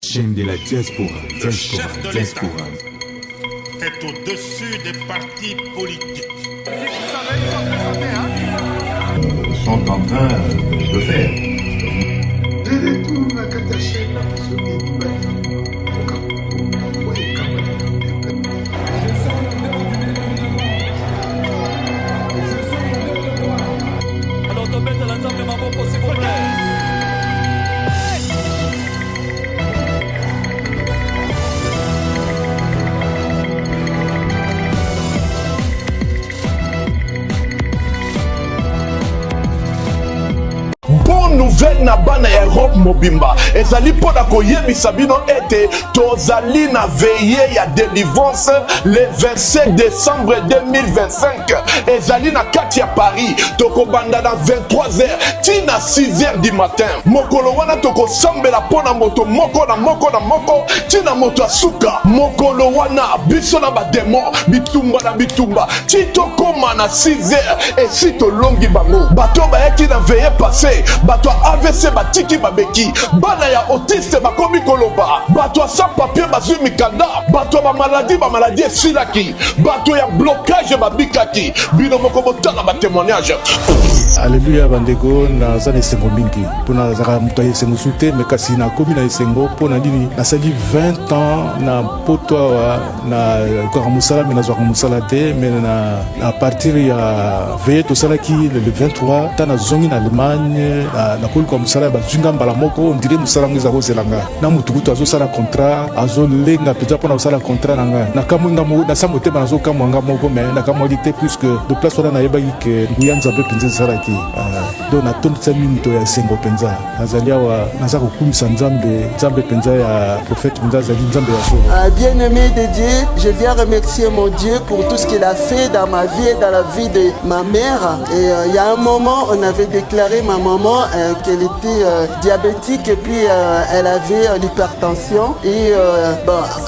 Chaîne de la diaspora, Le chef de l'État est au-dessus des partis politiques. Sont en train de faire. Alors on met l'ensemble maboko s'il vous plaît. Bonne nouvelle na bana ya Europe mobimba ezali pona koyebisa bino ete tozali na veillée ya délivrance le 27 décembre 2025 ezali na kati ya Paris tokobanda na 23h tina 6h du matin mokolo wana tokosambela pona moto moko na moko tina moto asuka mokolo wana biso na bademo bitumba titokoma na 6h esi tolongi bango bato bayaki na veillée passé bato AVC batiki babeki bana ya autiste bakomi koloba bato sans papier bazwi mikanda bato ba maladie esilaki bato ya blocage babikaki bino moko botala ba témoignage. Alléluia bandeko naza na esengo mingi mpona nazalaka moto ya esengo su te me kasi nakomi na esengo mpona nini nasali 20 ans na poto awa na kaka mosala me nazwaka mosala te me na partir ya veye tosalaki le 23 ta nazongi na Allemagne nakoluka mosala ya bazwinga mbala moko ondire mosala yango eza kozelanga na motukutu azosala contrat azolenga mpenza mpona kosala contrat na ngai nakamwinga nasa motema nazokamwanga moko me nakamwaki te puisque de place wana nayebaki ke nguya nzambe mpenza esalaki donc natondisa minito ya esengo mpenza nazali awa naza kokumisa nzambe mpenza ya prophète mpenza azali nzambe ya solo. Bien-aimé de Dieu, je viens remercier mon Dieu pour tout ce qu'il a fait dans ma vie et dans la vie de ma mère. Et il y a un moment, on avait déclaré ma maman qu'elle était diabétique et puis elle avait l'hypertension. Et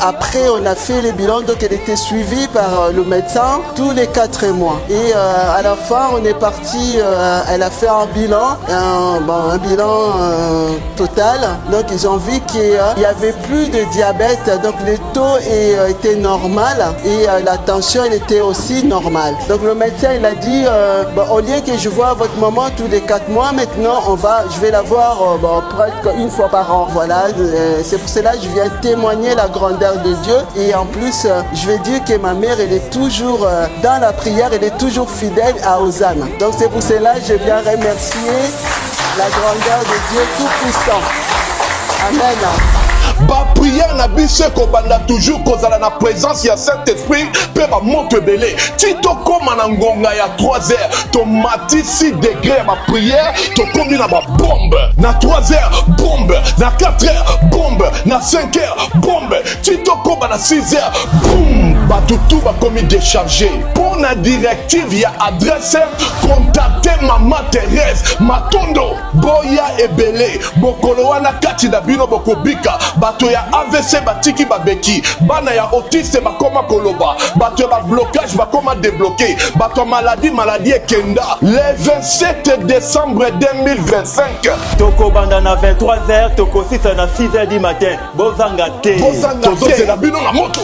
après, on a fait le bilan, donc elle était suivie par le médecin tous les 4 mois. Et à la fin, on est parti, elle a fait un bilan, un bilan total. Donc ils ont vu qu'il n'y avait plus de diabète, donc le taux était normal et la tension elle était aussi normale. Donc le médecin il a dit au lieu que je vois votre maman tous les 4 mois, maintenant je vais la voir presque une fois par an. Voilà, c'est pour cela que je viens témoigner la grandeur de Dieu et en plus je vais dire que ma mère elle est toujours dans la prière, elle est toujours fidèle à Hosanna. Donc c'est pour cela que je viens remercier la grandeur de Dieu Tout-Puissant. Amen. Ba prière na biso kobanda toujours kozala na présence ya Saint-Esprit pe ba moto belé tito koma na ngonga ya 3h to mati 6 degrés ya ba prière to komi na ba bombe na 3h bombe na 4h bombe na 5h bombe tito koma na 6h boum ba tout ba komi déchargé pour na directive ya adresse contacter maman Thérèse Matondo boya ebele bokolo wana kati na bino bokobika bato ya AVC batiki babeki bana ya autiste bakoma koloba bato ya ba blocage bakoma débloqué bato ya maladie ekenda le 27 décembre 2025 Toko banda na 23h toko 6h na 6h du matin bozanga te tozozela bino na moto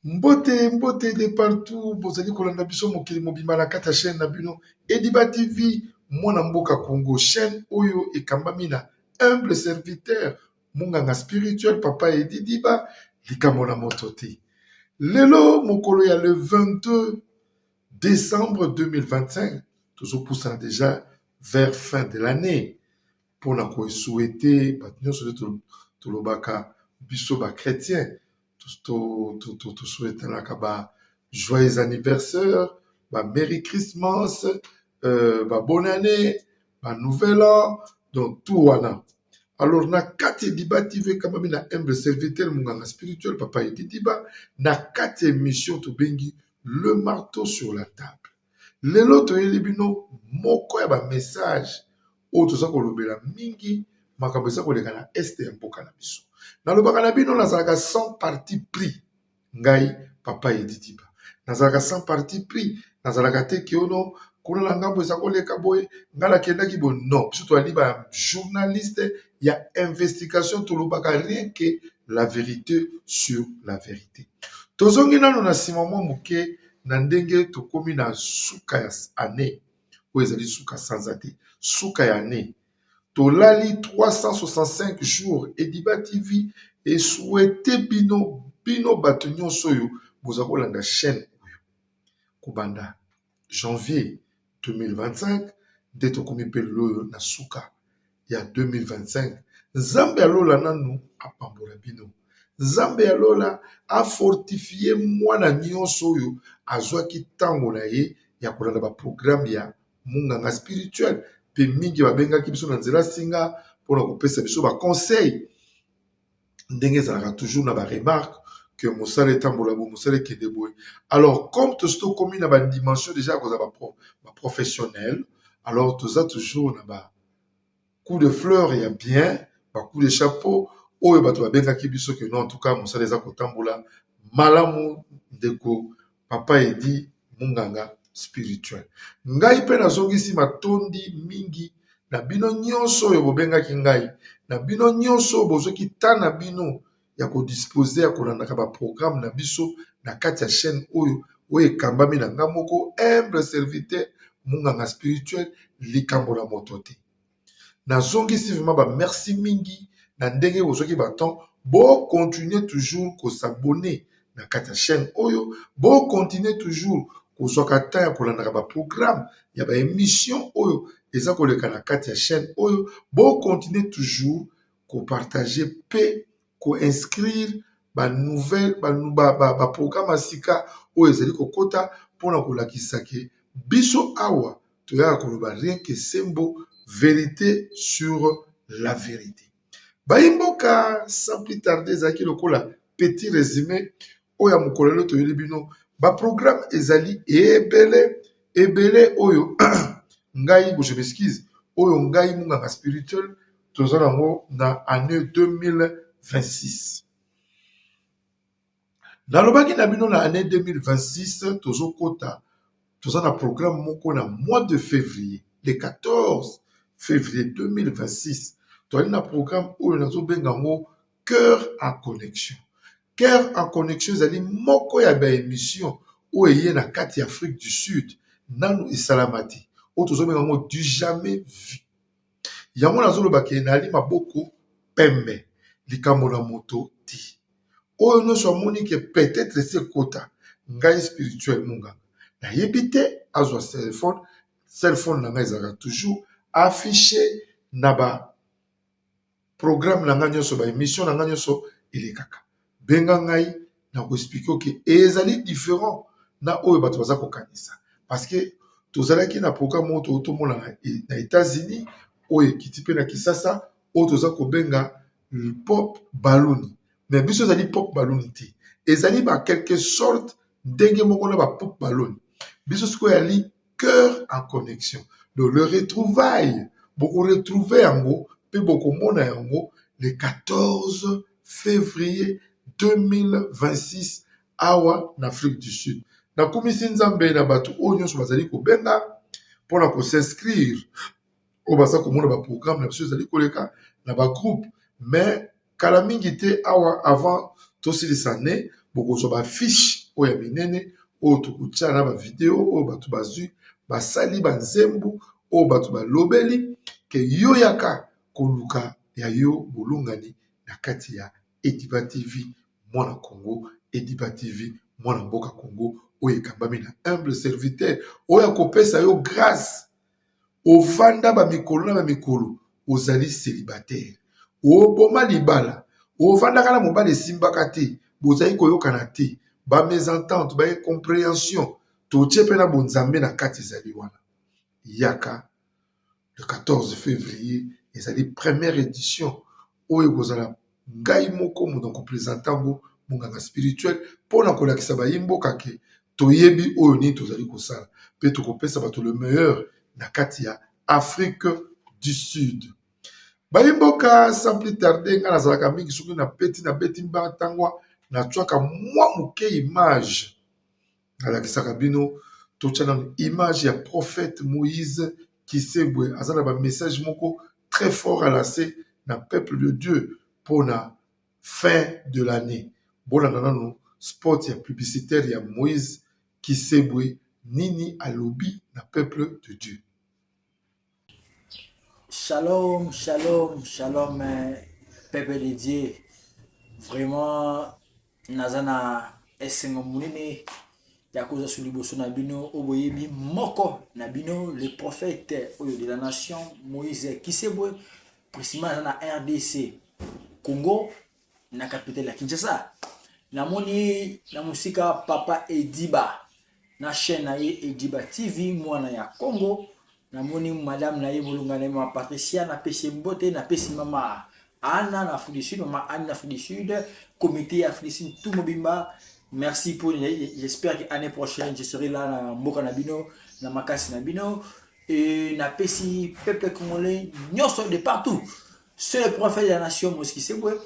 mbote de partout bozali kolanda biso mokili mobimba na kati ya chaîne na bino Ediba TV mwana mboka Congo chaîne oyo ekambami na humble serviteur munganga spirituel papa Edi Diba likambo na moto te lelo mokolo ya le 22 décembre 2025 tozopusana déjà vers fin de l'année mpona koesouhaite bato nyonso nde tolobaka biso bachrétien tosouhaitanaka ba joyeux anniversaire ba merry christmas ba bonne année ba nouvel an donc tout wana. Alors, na kati Ediba TV, kamami na humble serviteur munganga spirituel, papa Edi Diba, na kati émission to bengi le marteau sur la table. Lelo to yelibino moko ya ba message o to sa kolobela mingi makambo sa koleka na este ya mboka na biso. Na lobaka na bino nazalaka 100 parti pris ngai papa Edi Diba. Nazalaka 100 parti pris, nazalaka te kiono kuna la ngambo eza koleka boye ngala kendaki bo non surtout ali ba journaliste il y a investigation tout le bagage, rien que la vérité sur la vérité. Tozongi nano na simamo muke na ndenge tokomi na suka ya année oyo ezali suka sanza te suka ya année tolali 365 jours Ediba TV et souhaité bino bato nyonso oyo boza kolanda chaîne oyo kobanda janvier 2025 nde tokomi mpe lelo oyo na suka ya 2025 nzambe alola nanu apambola bino nzambe alola afortifie mwana nyonso oyo azwaki ntango na ye ya kolanda baprogramme ya munganga spirituel mpe mingi babengaki biso na nzela singa mpona kopesa biso baconseil ndenge ezalaka toujours na baremarque que mosala etambola boye mosala ekende boye. Alors comme tosi tokomi na badimension déjà ya kozala baprofessionnel, alors toza toujours na bacoup de fleur ya bien bacoup de chapeau oyo bato babengaki biso ke non en tout cas mosala eza kotambola malamu ndeko papa edi munganga spirituel. Ngai mpe nazongisi matondi mingi na bino nyonso oyo bobengaki ngai na bino nyonso bozwaki ntan na bino ya kodispose ya kolandaka baprogramme na biso na kati ya chaîne oyo ekambami na nga moko humble serviteur munganga spirituel likambo na moto te. Nazongisi vraiment bamerci mingi na ndenge bozwaki baton bocontinue toujours kosabone na kati ya chaîne oyo bocontinue toujours kozwaka ntan ya kolandaka baprogramme ya baémission oyo eza koleka na kati ya chaîne oyo bocontinue toujours kopartage mpe koinscrire banouvelle baprogramme ya sika oyo ezali kokota mpona kolakisa ke biso awa toyaka koloba rien que sembo vérité sur la vérité. Bayimboka sans plus tarder ezalaki lokola petit résumé oyo ya mokolo lelo toyeli bino baprogramme ezali ebele oyo ngai je m'excuse oyo ngai munganga spirituel toza nango na année 2026. Nalobaki na bino na année 2026 tozokota toza na programme moko na mois de février le 14 février 2026 toali na programme oyo nazobenga ngo cœur en connexion. Cœur en connexion ezali moko ya baémission oyo eye na kati ya Afrique du Sud nanu esalama te oyo tozobenga ngo du jamais vu. Yango nazoloba ke nali maboko pembe likambo na moto ti oyo nyonso amoni ke peut-être ese kota ngai spirituel munga nayebi te azwa cellphone na ngai ezalaka toujours affiché na baprogramme na ngai nyonso baémission na ngai nyonso elekaka benga ngai na koexplike oke ezali différent na oyo bato baza kokanisa parce que tozalaki na programme oyo tomona na États-Unis oyo ekiti mpe na Kisasa oyo toza kobenga pop balloon mais biso ezali pop balloon te ezali ba quelque sorte ndenge moko na ba pop balloon biso sikoyo yali cœur en connexion donc le retrouvaille boko retrouver yango mpe bokomona yango le 14 février 2026 awa na Afrique du Sud. Nakumisi nzambe na bato oyo nyonso bazali kobenga mpona kos'inscrire oyo baza komona baprogramme na biso ezali koleka na bagroupe mais kala mingi te awa avant tosilisa ne bokozwa bafiche oyo ya minene oyo tokotia na bavideo oyo bato bazwi basali banzembo oyo bato balobeli ke yo yaka koluka ya yo bolungani na kati ya Ediba TV mwana Congo Ediba TV mwana mboka Congo oyo ekambami na humble serviteur oyo akopesa yo grâce ovanda bamikolo na bamikolo ozali célibataire oboma libala ovandaka na mobali esimbaka te bozali koyokana te bamésentente baincompréhension totie mpe na bonzambe na kati ezali wana yaka le 14 février ezali première édition oyo ekozala ngai moko moto kopresente yango munganga spirituel mpona kolakisa bayimboka ke toyebi oyo nini tozali kosala mpe tokopesa bato le meilleur na kati ya Afrique du Sud. Bayimboka sans plus tarder nga nazalaka mingi soki na beti mbatangwa natwaka mwa moke image nalakisaka bino totia na image ya prophète Moïse Kisebwe aza na ba message moko très fort à lancer na peuple de Dieu pour la fin de l'année. Bon, nous spot ya publicitaire ya Moïse qui s'éboué nini alobi na peuple de Dieu. Shalom, shalom, shalom, peuple de Dieu. Vraiment, nazana esengo munene ya koza sur liboso na bino oboyebi moko na bino le prophète de la nation Moïse Kisebwe précisément na RDC Congo na capitale ya Kinshasa. Namoni na musika papa Ediba na chaîne na Ediba TV mwana ya Congo. Namoni madame na ye bolungana ma Patricia na pesi mbote na pesi mama Anna na Afrique du Sud, maman Anne na Afrique du Sud, comité Afrique du Sud, tout mobimba. Merci pour, j'espère que l'année prochaine je serai là na Mboka Nabino, na Makasi Nabino et na pesi peuple congolais, nyonso de partout. C'est le prophète de la nation Moïse Kisebwe.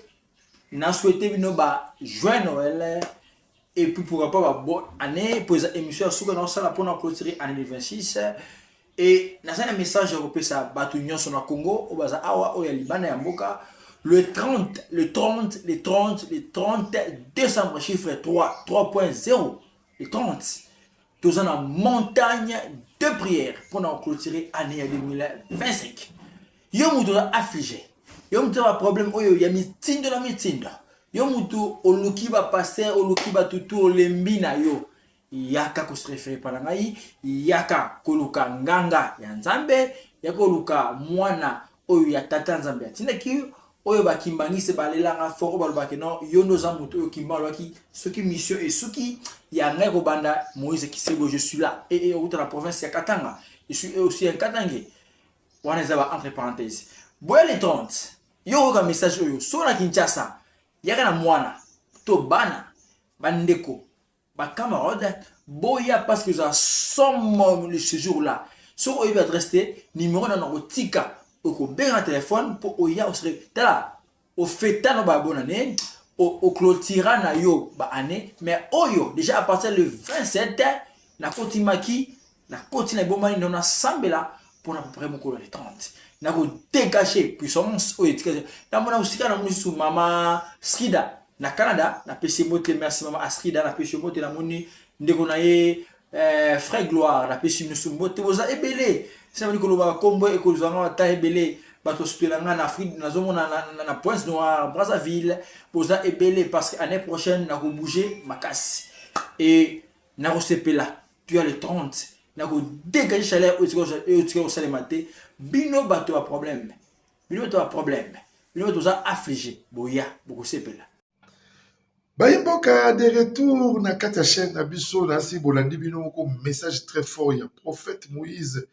Na souhaité bino ba joyeux Noël et puis pourquoi pas bonne année pour les émissions sur dans ça pour la clôturer année 2026. Et dans un message européen ça batu nyonso na Congo au baza awa o ya Liban ya Mboka le 30 décembre chiffre 3.0 le 30 tous en montagne de prière pour nous clôturer année 2025. Yo mutu affligé, yo mutu a problème oyo ya mitindo na mitindo, yo mutu oluki ba passer oluki ba tutu olembi na yo yaka ko se référer par ngai yaka koluka nganga ya Nzambe yaka koluka mwana oyo ya tata Nzambe atindaki oyo bakimbangise balelanga foro balobaki non yo noza mutu oyo kimbalaki soki mission et soki ya ngai ko banda Moïse Kisebwe je suis là et au la province ya Katanga je suis aussi un Katangé wana zaba entre parenthèses boya les 30 yo ka message oyo so na Kinshasa yaka na mwana to bana bandeko ba camarade boya parce que ça somme ce jour là so oyo va rester numéro na notika au bien téléphone pour oya au serait là au fêtano ba bonne année au clôtura na yo ba année mais oyo déjà à partir le 27 na kotimaki na kotina bomani na sambela pour à peu près mon le 30 na ko dégager puissance oyo etikase na mona usika na musu mama Skida na Canada na pesi mote merci mama Askida na pesi mote na moni ndeko na ye frère gloire na pesi musu mote boza ebele ça veut dire que le va combo et que nous avons ta ebele bato spelanga na Afrique na zomona na Pointe Noire Brazzaville boza ebele parce que année prochaine na ko bouger makasi et na ko sepela tu as le 30 na ko dégager chaleur au salemate bino bato a problème bino bato a problème bino bato za affligé boya boko sepela Bayimboka de retour na kata chaîne na biso na si bolandi bino ko message très fort ya prophète Moïse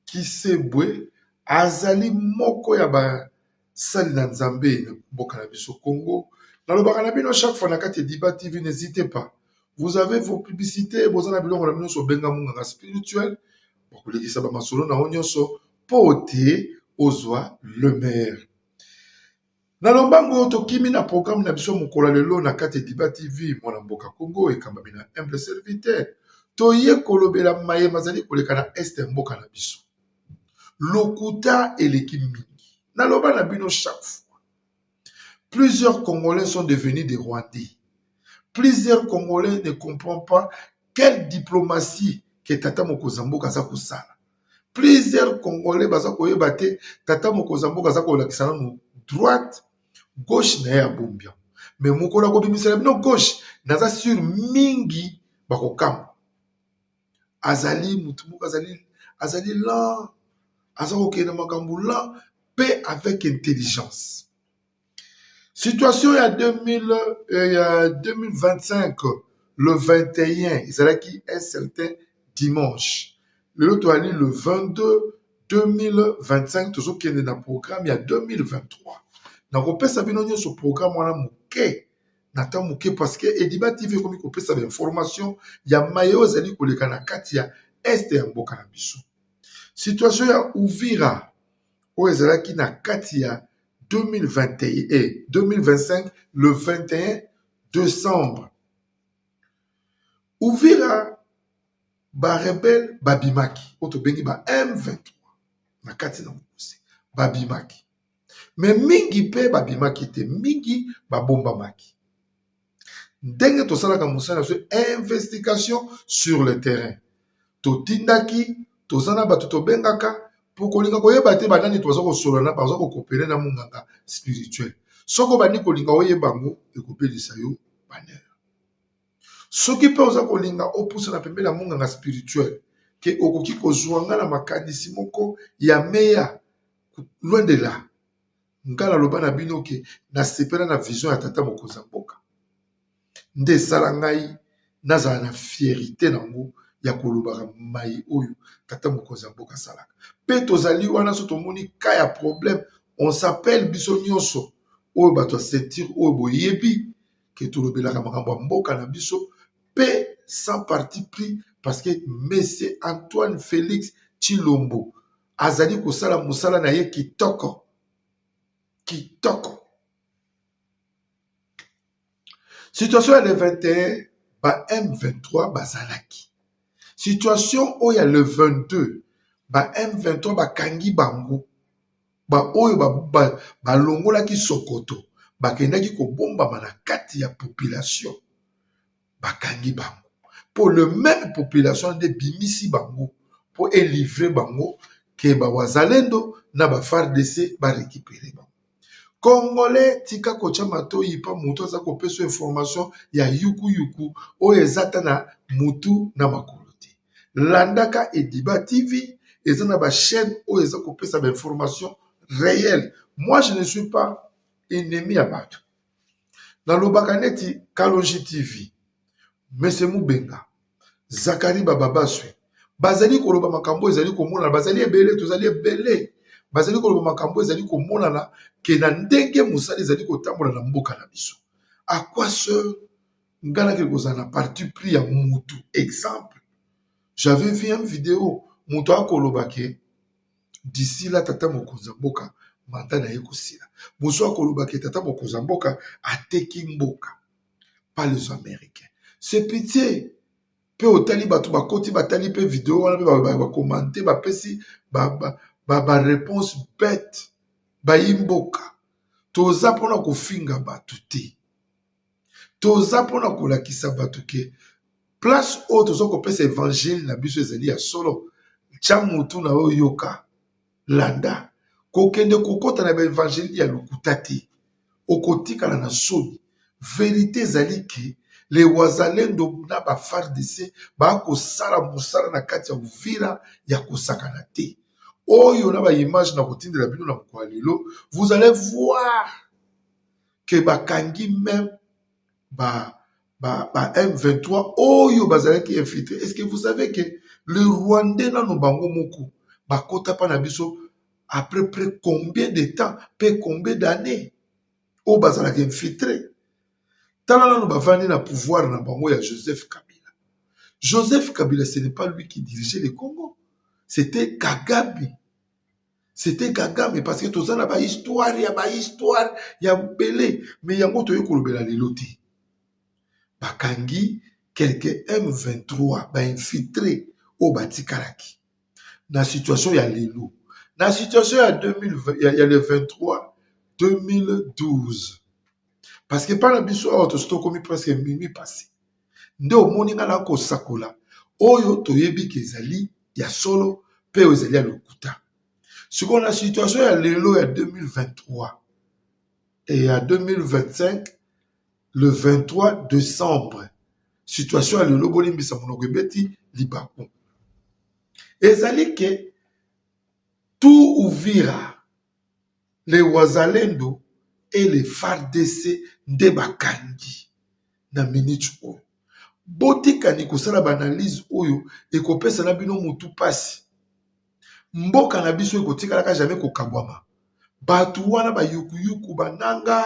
Kisebwe azali moko ya ba sali na Nzambe na mboka na biso Congo na lobaka na bino chaque fois na kati Ediba TV n'hésitez pas vous avez vos publicités bozana biloko na bino so benga munganga spirituel bokolekisa ba masolo na onyoso pote ozwa le maire. Na lombango tokimi na programme na biso mokolo lelo na kati Ediba TV mwana mboka Congo ekamba bina humble serviteur toye kolobela maye mazali koleka na este mboka na biso lokuta eleki mingi na loba na bino chaque fois plusieurs Congolais sont devenus des Rwandais. Plusieurs Congolais ne comprennent pas quelle diplomatie que Tata Mokozamboka za kosala. Plusieurs Congolais baza koyeba te Tata Mokozamboka za kolakisa na droite gauche na ya bombia. Mais mokola ko bimisela bino gauche naza sur mingi bakokam. Azali mutumu azali là azako kena makambu là paix avec intelligence. Situation ya 2025 le 21 ezalaki un certain dimanche. Le toali le 22 2025 toujours kende na programme ya 2023. Na kopesa bino nyonso programme wana moke nata moke parce que Ediba TV komi kopesa ba information ya mayo ezali koleka na kati ya este ya mboka na biso. Situation ya Uvira o ezalaki na kati ya 2021 et 2025 le 21 décembre. Uvira ba rebelle babimaki oto bengi ba M23 na kati na mkosi babimaki Mais mingi pe babimaki te, mingi babombamaki. Ndenge tosalaka musala sur investigation sur le terrain. Totindaki, tozana bato tobengaka pour kolinga koyeba te banani toza kosolana baza kokopele na munganga spirituel. Soko bani kolinga oyebango ekopelisa yo banner. Soki pe oza kolinga opusa na pembe na munganga spirituel ke okoki kozwanga na makanisi moko ya meya loin de là. Ngala loba na bino ke na sepela na vision ya tata mokonzi ya mboka. Nde esala ngai nazala na fierité nango ya kolobaka mai oyo tata mokonzi ya mboka asalaka. Pe tozali wana so tomoni ka ya problème, on s'appelle biso nyonso oyo bato asentir oyo boyebi ke tolobelaka makambo ya mboka na biso pe sans parti pris parce que Monsieur Antoine Félix Tshilombo azali kosala musala na ye kitoko. Situation le 21, ba M23 bazalaki. Situation où il y a le 22, ba M23 ba kangi bango. Ba oyo ba longola ki Sokoto. Ba kendaki ko bomba na kati ya population. Ba kangi bango. Pour le même population de bimisi bango. Pour livrer bango. Ke ba wazalendo na ba FARDC ba récupérer bango. Congolais tika kocha mato yipa mutu aza kopeso information ya yuku o ezata na mutu na makoloti. Landaka Ediba TV ezana ba chaîne o eza kopesa ba information réelle. Moi je ne suis pas ennemi à battre. Dans le bakaneti Kalonji TV, Monsieur Mubenga, Zakari Bababaswe, bazali koloba makambo ezali komona bazali ebele tozali ebele. Bazali koloba makambo ezali komona na ke na ndenge musali ezali kotambola na mboka na biso. À quoi seul ngana ke kozana parti pris ya mutu. Exemple, j'avais vu une vidéo mutu akoloba ke d'ici là tata mokonzi ya mboka manda na ye kosila. Musu akoloba ke tata mokonzi ya mboka ateki mboka pas les Américains. C'est pitié. Pe otali bato bakoti batali pe vidéo wana pe ba commenter ba pesi ba réponse bête ba imboka toza pona kofinga batu te toza pona kolakisa batu ke place o toza kopesa évangile na biso ezali ya solo tya mutu na oyo yoka landa kokende kokota na ba évangile ya lokuta te okotikala na soni vérité ezali ke les wazalendo na ba FARDC ba kosala musala na kati ya Uvira ya kosakana te. Oyo na ba image na kotindela bino na mokwa lelo, vous allez voir que bakangi même ba M23 oyo bazalaki infiltré. Est-ce que vous savez que le Rwandais na no bango moko bakota pa na biso après près combien de temps, pe combien d'années o bazalaki infiltré. Talala no bavandi na pouvoir na bango ya Joseph Kabila. Joseph Kabila, ce n'est pas lui qui dirigeait le Congo. C'était Kagame. C'était Kagame parce que tout ça n'a pas histoire, il y a belé. Mais il y a un peu de l'éloti. Bakangi, quelques M23, ba infiltré au Batikaraki. Dans la situation, il y a l'élo. Dans la situation, il y a le 23, 2012. Parce que par la biso, on a commis presque minuit passé. Nde omoninga na ko sakola. Oyo toyebi kezali ya solo pe ezali ya lokuta. Ce qu'on a la situation ya lelo ya 2023 et à 2025 le 23 décembre. Situation ya lelo bolimbisa monoko beti libaku. Ezali ke tout Uvira les wazalendo et les FARDC nde bakangi na minute oyo. Botikani kosala banalise oyo ekopesa na bino mutu pasi. Mboka na biso ekotikalaka jamais kokabwama. Batu wana ba yuku bananga,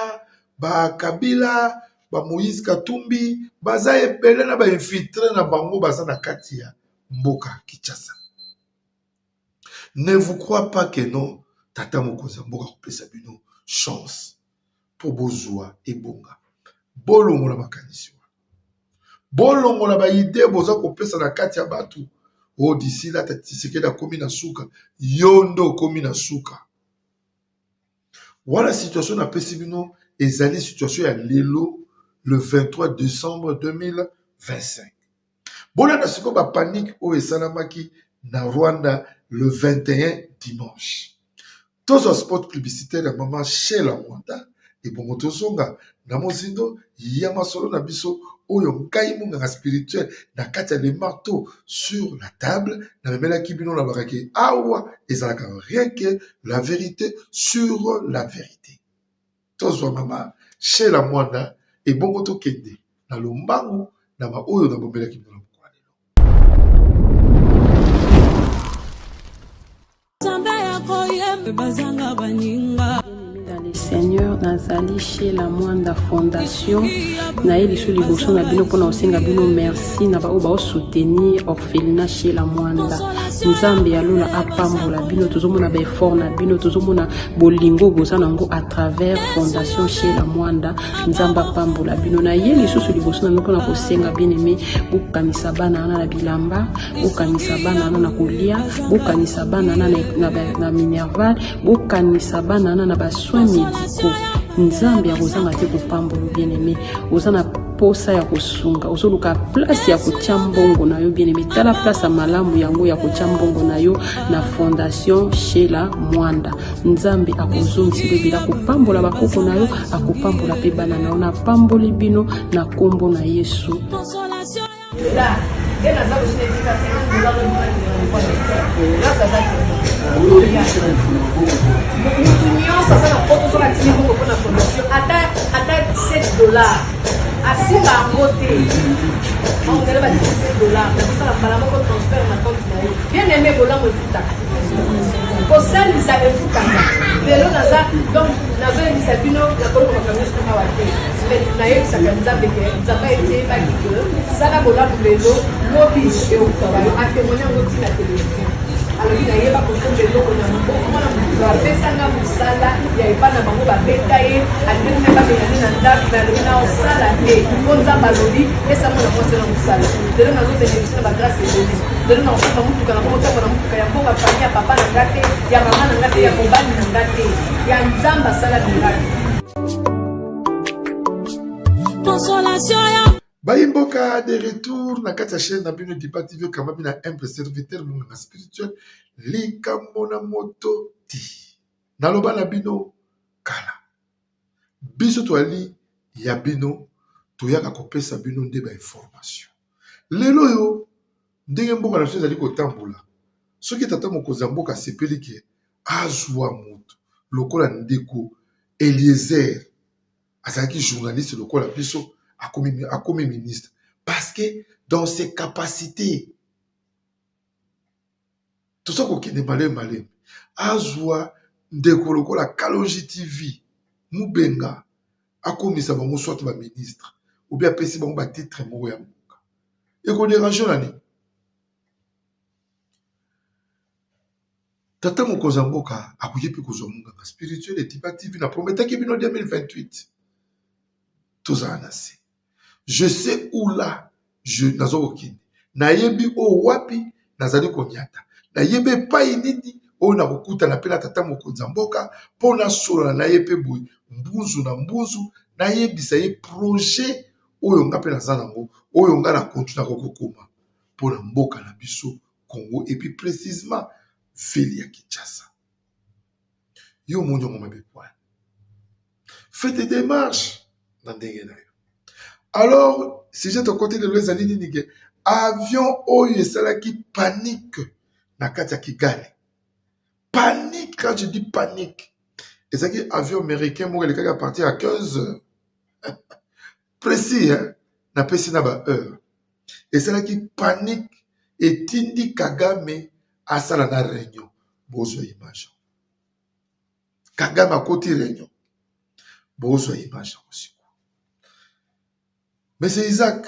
ba Kabila, ba Moïse Katumbi, baza ebele na ba infiltré na bango baza na kati ya mboka Kinshasa. Ne vous crois pas que non, tata mokonzi mboka kopesa bino chance pour bozwa ebonga. Bolongo na makanisi. Bolongo na ba idée boza kopesa na kati ya batu. O d'ici là Tshisekedi komi na suka, yondo komi na suka. Voilà situation na pesibino ezali situation ya lelo le 23 décembre 2025. Bona na siko ba panique o esalamaki na Rwanda le 21 dimanche. Tous un spot publicitaire ya mama Sheila Mwanda et bongo tozonga na mozindo ya masolo na biso oyo ngai munganga spirituel na kati ya le marteau sur la table na memela kibino na barake awa ezalaka rien que la vérité sur la vérité. Tozwa mama Sheila Mwanda et bongo tokende na lombangu na ba oyo na bomela kibino na mokwa lelo. Dans le Seigneur nazali chez la Mwanda Fondation na eli sous liboso na bino pona osenga bino merci na ba oba soutenir orphelinat chez la Mwanda nzambe ya lola apambola bino tozomona ba effort na bino tozomona bolingo boza nango à travers Fondation chez la Mwanda nzamba apambola bino na eli sous liboso na bino pona kosenga bien aimé bokanisa bana na bilamba bokanisa bana na kolia bokanisa bana na minerval bokanisa bana na ba soins médicaux nzambe ya kozanga te kopambola bien aimé ozana posa ya kosunga ozoluka place ya kotia mbongo na yo bien aimé tala place ya malamu yango ya kotia mbongo na yo na Fondation chez la Mwanda nzambe akozongisa bebela kopambola bakoko na yo akopambola pe bana na yo na pamboli bino na kombo na Yesu. Asinga angote on dirait ba $17 ça la bala moko transfert na compte na yo bien aimé bola mo futa ko sali sa e futa lelo naza donc nazo ebisa bino na kolo ko kamisa na wate mais na ye sa kanza beke za ba ete ba kiko sala bola lelo lobi e o taba yo atemonya ngoti na télévision alors il y a pas de lelo ko na moko na ba pesa nga musala ya ipana bango ba beta ye adini ba bena na ndaki na lena o sala e konza balobi esa mo na ko sala musala lelo na zote ni ba grâce de Dieu lelo na ko mutu kana ko toko na mutu ya bonga famia papa na ngate ya mama na ngate ya mobali na ngate ya nzamba sala ngate consolation ya Baimboka de retour na kati ya chaîne na bino Diba TV kama bina humble serviteur munganga spirituel likambo na moto ti naloba na bino kala biso toali ya bino toyaka kopesa bino nde ba information lelo yo ndenge mboka na biso ezali kotambola soki tata mokonzi ya mboka asepeli ke azwa moto lokola ndeko Eliezer azalaki journaliste lokola biso akomi ministre parce que dans ses capacités tout ça kokende malem azwa ndeko lokola Kalonji TV mubenga akomisa bango soit ba ministre ou bien apesi bango ba titre moko ya mboka ekoderange nani tata mokonzi ya mboka akoki mpe kozwa munganga spirituel Diba TV na prometaki bino 2028 tozala na se. Je sais où là je nazo okende nayebi o wapi nazali konyata nayebi pa inini o na kokuta na pela tata mokonzi ya mboka pona solo na ye pe boy mbunzu na mbunzu nayebisa ye projet oyo nga pe naza nango oyo nga na continue kokokoma pona mboka na biso Congo et puis précisément ville ya Kinshasa yo monyo ngoma be poil faites des démarches dans ndenge na yo. Alors, si j'ai ton côté de l'Ouest, avion oyo esalaki panique na kati ya Kigali. Panique, quand je dis panique. Ezalaki avion américain moko elekaki à partir à 15 heures. Précis, hein? Na pesi na ba heure. Esalaki panique etindi Kagame asala na réunion. Bozwa image. Kagame akoti réunion. Bozwa image aussi. Mais c'est Isaac,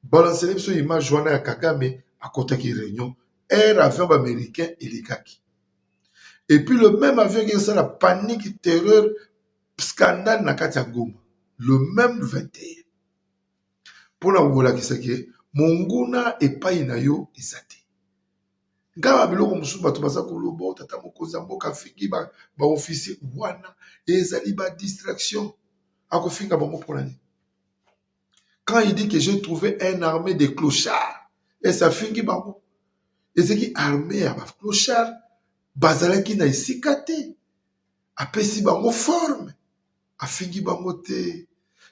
balancez sur l'image Joana ya Kagame à côté de la réunion, air avion américain et les kaki. Et puis le même avion qui a la panique, terreur, scandale na kati ya Goma. Le même 21. Pour la voula qui c'est que Monguna et Painayo isate. ngaba biloko mosusu bato baza koloba tata mokonzi ya mboka afingi baofficier wana ezali distraction akofinga bango mpona nini? Quand il dit que j'ai trouvé une armée de clochards, et ça fingi bango. Et c'est qui armée à clochards, bazalaki na esika te, apesi bango forme, a fingi bango te.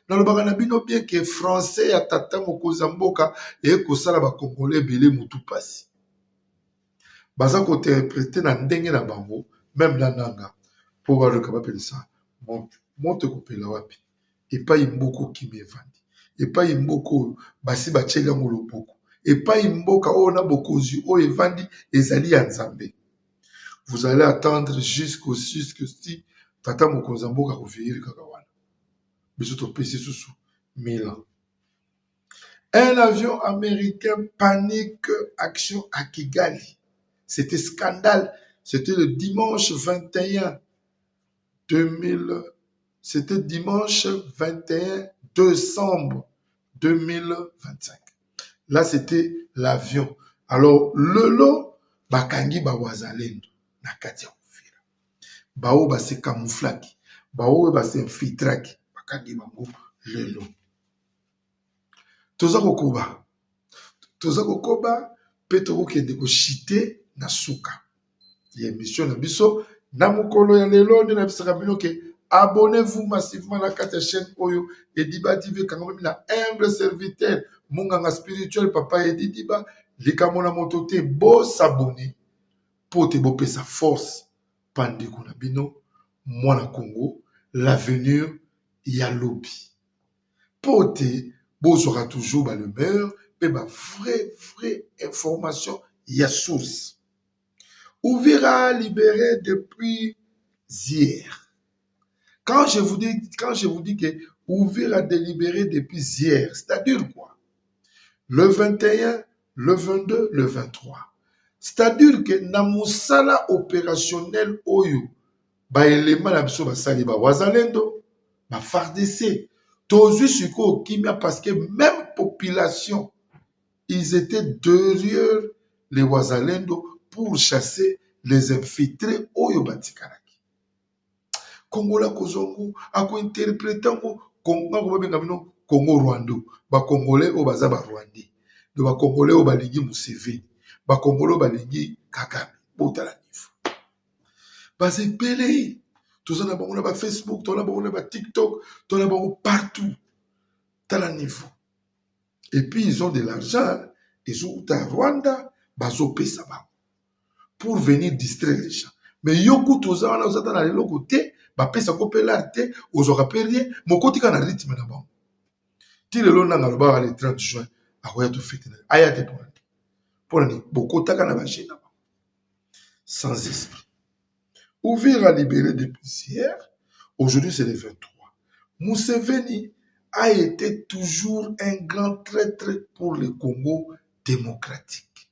Nalobaka na bino bien que français ya tata mokonzi ya mboka et kosala ba congolais belé mutu pasi. Baza ko interpréter na ndenge na bango, même na nanga, pour voir le capable ça. Monte kopela wapi. Et pas imboko qui me vandi. Et pas imboko basi bacheli yango loboko. Et pas imboka o na bokozi o evandi ezali ya nzambe. Vous allez attendre jusqu'au si tata mokonzi mboka ko vieillir kaka wana. Biso to pesi susu 1000 ans. Un avion américain panique action à Kigali. C'était scandale. C'était le dimanche 21 2000. C'était dimanche 21 décembre 2025. Là, c'était l'avion. Alors, le lot, bakangi ba wazalendo na kati ya Uvira. Bao ba se camouflaki. Bao ba se infiltraki. Bakangi bango le lot. Toza kokoba. Toza kokoba, pe toko kende ko chite na suka. Il y a une mission na biso na mukolo ya lelo de na bisaka bino ke abonnez-vous massivement à la chaîne Oyo et Diba TV quand même la humble serviteur munganga spirituel papa Edi Diba likamona motote bo s'abonner pour te boper sa force pandeko na bino mwana Congo l'avenir ya lobby pour te bozora toujours le meilleur mais ba vraie information ya source Uvira libéré depuis hier. Quand je vous dis que Uvira a délibéré depuis hier, c'est-à-dire quoi? Le 21, le 22, le 23. C'est-à-dire que na musala opérationnel oyo, ba élément la biso ba sali ba wazalendo, ba FARDC, tozu suko kimia parce que même population, ils étaient derrière les wazalendo pour chasser les infiltrés oyo batikaraki. Congola kozongo ako interprétango Congo Rwando ba congolais o baza ba Rwandais de ba congolais o balingi Museveni ba congolais balingi Kagame botala niveau base pele tozana bango na ba Facebook tozana bango na ba TikTok tozana bango partout tala niveau et puis ils ont de l'argent ils ont à Rwanda bazo pesa ba pour venir distraire les gens mais yoku tozana ozata na lelo côté ba pesa ko pelarte ozora perie mokoti kana rythme na bango ti lelo nanga loba le 30 juin akoya to fête na aya te pour ni bokota kana ba jena sans esprit Uvira libéré depuis hier aujourd'hui c'est le 23 Museveni a été toujours un grand traître pour le Congo démocratique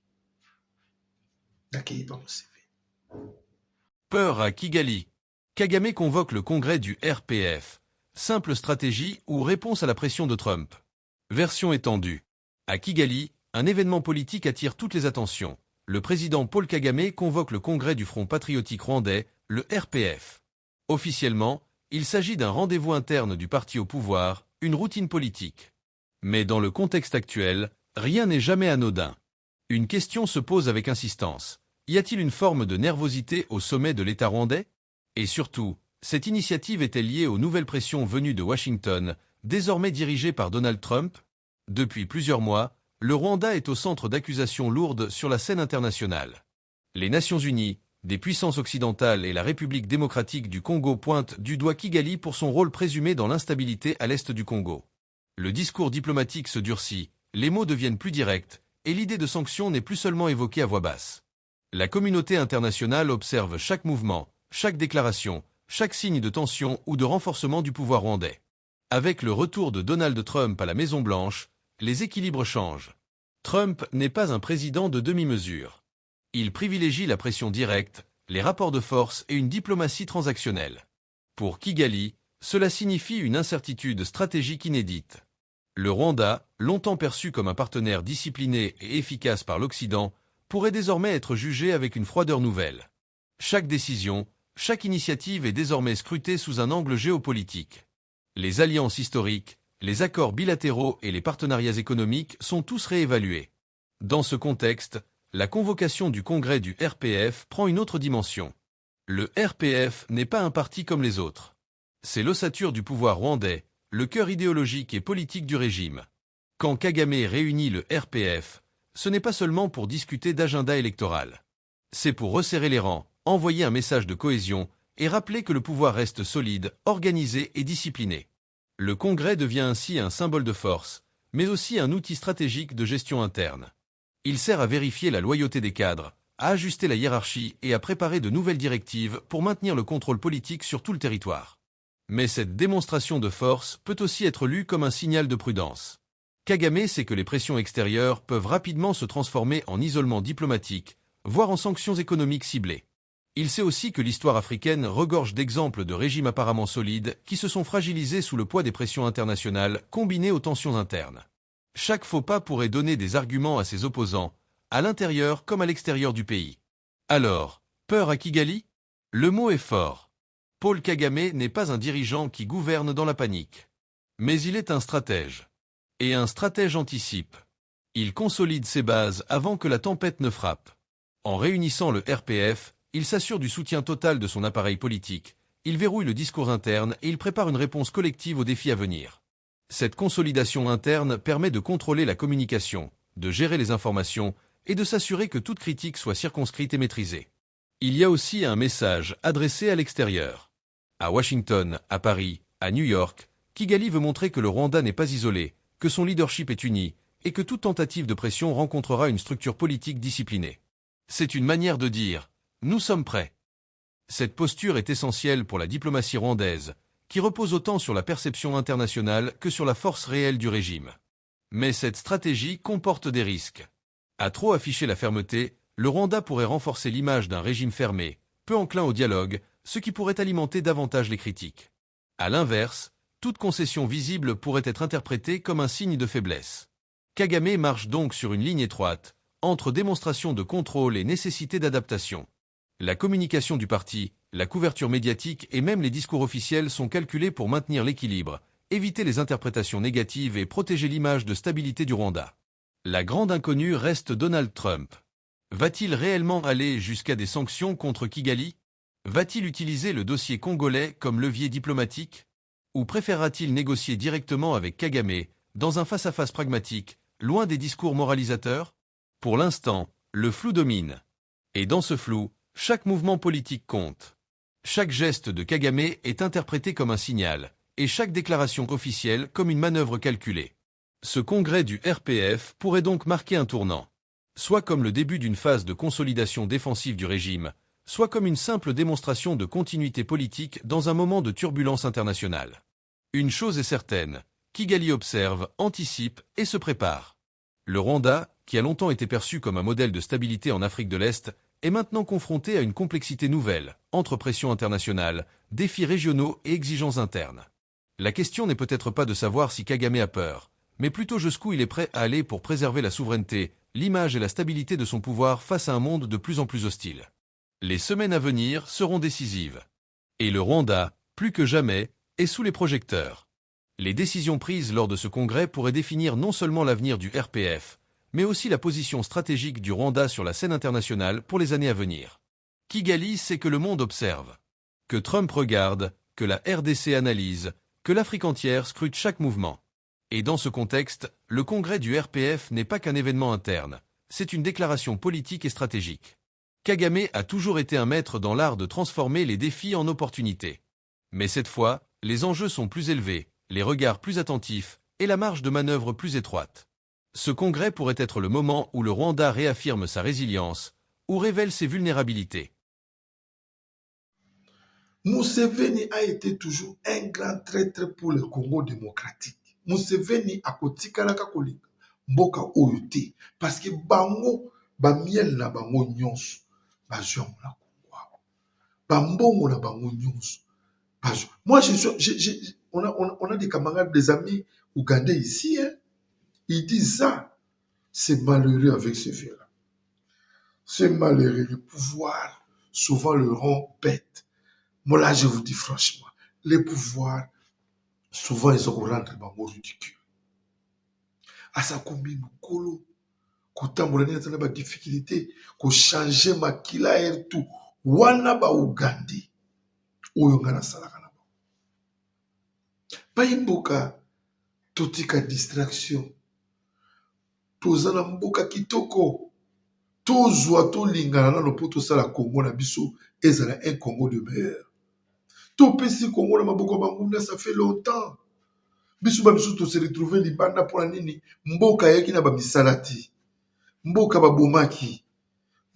d'accueillir Museveni. Peur à Kigali. Kagame convoque le congrès du RPF. Simple stratégie ou réponse à la pression de Trump. Version étendue. À Kigali, un événement politique attire toutes les attentions. Le président Paul Kagame convoque le congrès du Front patriotique rwandais, le RPF. Officiellement, il s'agit d'un rendez-vous interne du parti au pouvoir, une routine politique. Mais dans le contexte actuel, rien n'est jamais anodin. Une question se pose avec insistance. Y a-t-il une forme de nervosité au sommet de l'État rwandais ? Et surtout, cette initiative est-elle liée aux nouvelles pressions venues de Washington, désormais dirigées par Donald Trump? Depuis plusieurs mois, le Rwanda est au centre d'accusations lourdes sur la scène internationale. Les Nations Unies, des puissances occidentales et la République démocratique du Congo pointent du doigt Kigali pour son rôle présumé dans l'instabilité à l'est du Congo. Le discours diplomatique se durcit, les mots deviennent plus directs, et l'idée de sanctions n'est plus seulement évoquée à voix basse. La communauté internationale observe chaque mouvement, chaque déclaration, chaque signe de tension ou de renforcement du pouvoir rwandais. Avec le retour de Donald Trump à la Maison-Blanche, les équilibres changent. Trump n'est pas un président de demi-mesure. Il privilégie la pression directe, les rapports de force et une diplomatie transactionnelle. Pour Kigali, cela signifie une incertitude stratégique inédite. Le Rwanda, longtemps perçu comme un partenaire discipliné et efficace par l'Occident, pourrait désormais être jugée avec une froideur nouvelle. Chaque décision, chaque initiative est désormais scrutée sous un angle géopolitique. Les alliances historiques, les accords bilatéraux et les partenariats économiques sont tous réévalués. Dans ce contexte, la convocation du congrès du RPF prend une autre dimension. Le RPF n'est pas un parti comme les autres. C'est l'ossature du pouvoir rwandais, le cœur idéologique et politique du régime. Quand Kagame réunit le RPF, ce n'est pas seulement pour discuter d'agenda électoral. C'est pour resserrer les rangs, envoyer un message de cohésion et rappeler que le pouvoir reste solide, organisé et discipliné. Le Congrès devient ainsi un symbole de force, mais aussi un outil stratégique de gestion interne. Il sert à vérifier la loyauté des cadres, à ajuster la hiérarchie et à préparer de nouvelles directives pour maintenir le contrôle politique sur tout le territoire. Mais cette démonstration de force peut aussi être lue comme un signal de prudence. Kagame sait que les pressions extérieures peuvent rapidement se transformer en isolement diplomatique, voire en sanctions économiques ciblées. Il sait aussi que l'histoire africaine regorge d'exemples de régimes apparemment solides qui se sont fragilisés sous le poids des pressions internationales combinées aux tensions internes. Chaque faux pas pourrait donner des arguments à ses opposants, à l'intérieur comme à l'extérieur du pays. Alors, peur à Kigali? Le mot est fort. Paul Kagame n'est pas un dirigeant qui gouverne dans la panique. Mais il est un stratège. Et un stratège anticipe. Il consolide ses bases avant que la tempête ne frappe. En réunissant le RPF, il s'assure du soutien total de son appareil politique, il verrouille le discours interne et il prépare une réponse collective aux défis à venir. Cette consolidation interne permet de contrôler la communication, de gérer les informations et de s'assurer que toute critique soit circonscrite et maîtrisée. Il y a aussi un message adressé à l'extérieur. À Washington, à Paris, à New York, Kigali veut montrer que le Rwanda n'est pas isolé, que son leadership est uni et que toute tentative de pression rencontrera une structure politique disciplinée. C'est une manière de dire « Nous sommes prêts ». Cette posture est essentielle pour la diplomatie rwandaise, qui repose autant sur la perception internationale que sur la force réelle du régime. Mais cette stratégie comporte des risques. À trop afficher la fermeté, le Rwanda pourrait renforcer l'image d'un régime fermé, peu enclin au dialogue, ce qui pourrait alimenter davantage les critiques. À l'inverse, toute concession visible pourrait être interprétée comme un signe de faiblesse. Kagame marche donc sur une ligne étroite, entre démonstration de contrôle et nécessité d'adaptation. La communication du parti, la couverture médiatique et même les discours officiels sont calculés pour maintenir l'équilibre, éviter les interprétations négatives et protéger l'image de stabilité du Rwanda. La grande inconnue reste Donald Trump. Va-t-il réellement aller jusqu'à des sanctions contre Kigali? Va-t-il utiliser le dossier congolais comme levier diplomatique? Ou préférera-t-il négocier directement avec Kagame, dans un face-à-face pragmatique, loin des discours moralisateurs? Pour l'instant, le flou domine. Et dans ce flou, chaque mouvement politique compte. Chaque geste de Kagame est interprété comme un signal, et chaque déclaration officielle comme une manœuvre calculée. Ce congrès du RPF pourrait donc marquer un tournant. Soit comme le début d'une phase de consolidation défensive du régime, soit comme une simple démonstration de continuité politique dans un moment de turbulence internationale. Une chose est certaine, Kigali observe, anticipe et se prépare. Le Rwanda, qui a longtemps été perçu comme un modèle de stabilité en Afrique de l'Est, est maintenant confronté à une complexité nouvelle, entre pression internationale, défis régionaux et exigences internes. La question n'est peut-être pas de savoir si Kagame a peur, mais plutôt jusqu'où il est prêt à aller pour préserver la souveraineté, l'image et la stabilité de son pouvoir face à un monde de plus en plus hostile. Les semaines à venir seront décisives. Et le Rwanda, plus que jamais, est sous les projecteurs. Les décisions prises lors de ce congrès pourraient définir non seulement l'avenir du RPF, mais aussi la position stratégique du Rwanda sur la scène internationale pour les années à venir. Kigali sait que le monde observe, que Trump regarde, que la RDC analyse, que l'Afrique entière scrute chaque mouvement. Et dans ce contexte, le congrès du RPF n'est pas qu'un événement interne, c'est une déclaration politique et stratégique. Kagame a toujours été un maître dans l'art de transformer les défis en opportunités. Mais cette fois, les enjeux sont plus élevés, les regards plus attentifs et la marge de manœuvre plus étroite. Ce congrès pourrait être le moment où le Rwanda réaffirme sa résilience, ou révèle ses vulnérabilités. Museveni a été toujours un grand traître pour le Congo démocratique. Museveni a kotikalaka kolika mboka oyo te parce que bango bamiel na bango nyonso bazwa na Congo. Bambongo na bango nyonso. Moi on a des camarades, des amis ougandais ici, hein. Ils disent ça. C'est malheureux avec ce vieux-là. C'est malheureux. Le pouvoir, souvent, le rend bête. Moi, là, je vous dis franchement, les pouvoirs, souvent, ils ont rendre bango ridicule. À sa combien mokolo, kota molani na ba difficulté, ko changer makila et tout. Wana ba Ugandi, oyo ngana salaka na ba. Ba imboka, totika distraction. Tozana mboka kitoko. Tozwa to lingana na lopoto sala Congo na biso, ezala un Congo de meilleur. To pesi Congo na maboko bangunda, ça fait longtemps. Biso ba biso to se retrouver libanda pour nini? Mboka yaki na ba misalati. Mboka ba bomaki.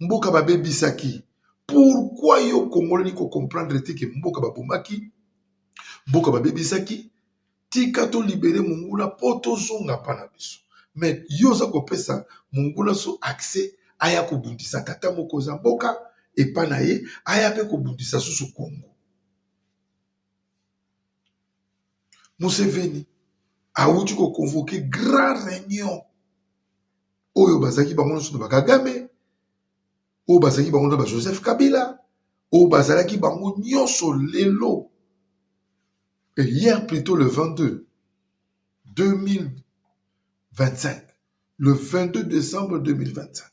Mboka ba bebisaki. Pourquoi yo Congolais ni ko comprendre que mboka ba bomaki? Mboka ba bebisaki? Tika to libérer mungula poto zonga pana biso. Mais yo za ko pesa mungula so accès aya ko bundisa tata moko za mboka et pana ye aya pe ko bundisa susu Congo. Museveni a outi ko convoquer grand réunion. Oyo bazaki bango so ba Kagame, o bazaki bango ba Joseph Kabila, o bazalaki bango nyonso lelo. Et hier plutôt le 22 2025, le 22 décembre 2025.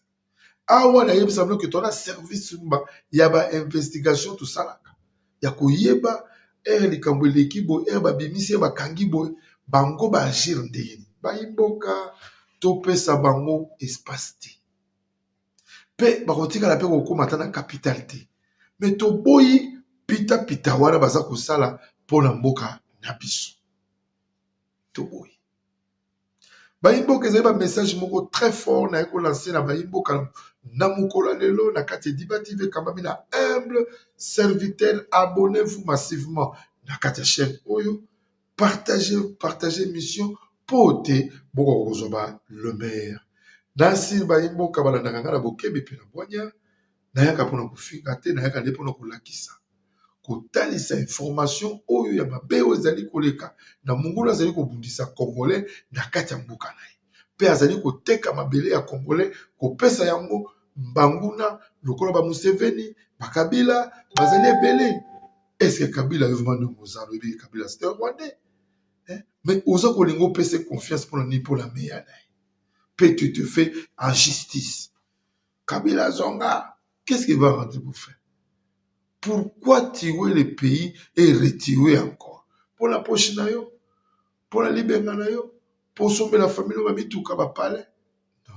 Ah ouais, il me semble que tu as service, il y a une investigation, tout ça là. Il y a koyeba, li kambo l'équipe, ba bimisi ba kangibo, bango ba agir ndeni. Ba imboka, tope sa bango espace te. Pe ba kotika la pe ko matana capitalité. Mais to boyi pita wana baza ko sala pour la mboka na biso. To boyi. Baimboka ezali ba message moko très fort na ko lancer na baimboka na mukola lelo na kati dibati ve kamba na humble serviteur, abonnez-vous massivement na kati chaîne oyo, partagez mission pote boko kozoba le maire. Nasi baimboka bala nganga na bokebi pe na bonya na yaka pona kufika te na yaka ne pona kolakisa. Kotalisa information oyo ya mabe ezali koleka na mungula azali kobundisa Congolais na kati ya mboka na ye. Pe azali koteka mabele ya Congolais kopesa yango mbanguna lokola ba Museveni, ba Kabila, bazali ebele. Est-ce que Kabila vraiment de Mozambique, et Kabila c'était rwandais? Mais osa kolingo pesa confiance pour la meilleure. Pe tu te fais en justice. Kabila Zonga, qu'est-ce qu'il va rentrer pour faire? Pourquoi tuer le pays et retirer encore? Pour la poche na yo? Pour la libération na yo? Pour sauver la famille, on va mettre tout comme palais? Non.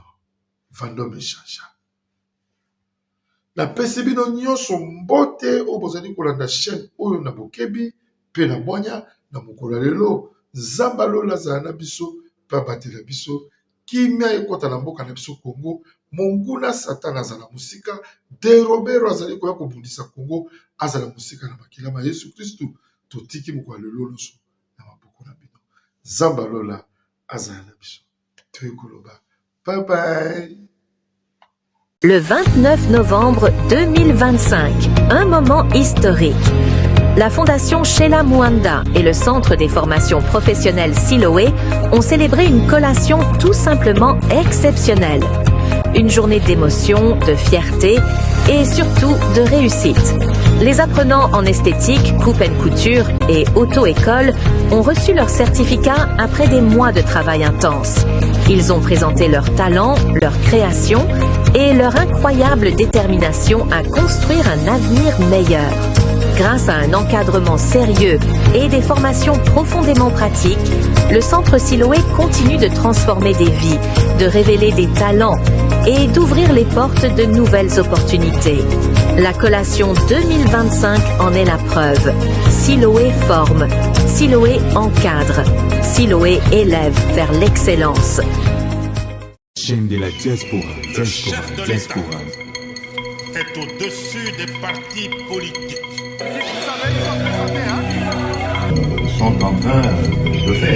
Vendôme échange. La PCB no nyonso mbote o bozali kolanda chaîne oyo na bokebi pe na bonya na mokolo lelo zambalo la zana biso pa batela biso kimia ekota na mboka na biso Congo. Monguna Satan azala musika derobero azali koya kobundisa Congo azala musika na makila ma Yesu Kristu totiki mokolo lelo loso na maboko na bino zambalo la azala biso toyekoloba. Bye bye. Le 29 novembre 2025, un moment historique. La Fondation Sheila Mwanda et le Centre des formations professionnelles Siloé ont célébré une collation tout simplement exceptionnelle. Une journée d'émotion, de fierté et surtout de réussite. Les apprenants en esthétique, coupe and couture et auto-école ont reçu leur certificat après des mois de travail intense. Ils ont présenté leur talent, leur création et leur incroyable détermination à construire un avenir meilleur. Grâce à un encadrement sérieux et des formations profondément pratiques, le Centre Siloé continue de transformer des vies, de révéler des talents et d'ouvrir les portes de nouvelles opportunités. La collation 2025 en est la preuve. Siloé forme, Siloé encadre, Siloé élève vers l'excellence. Chaîne de la diaspora, diaspora. Est au-dessus des partis politiques. Sont en train de faire.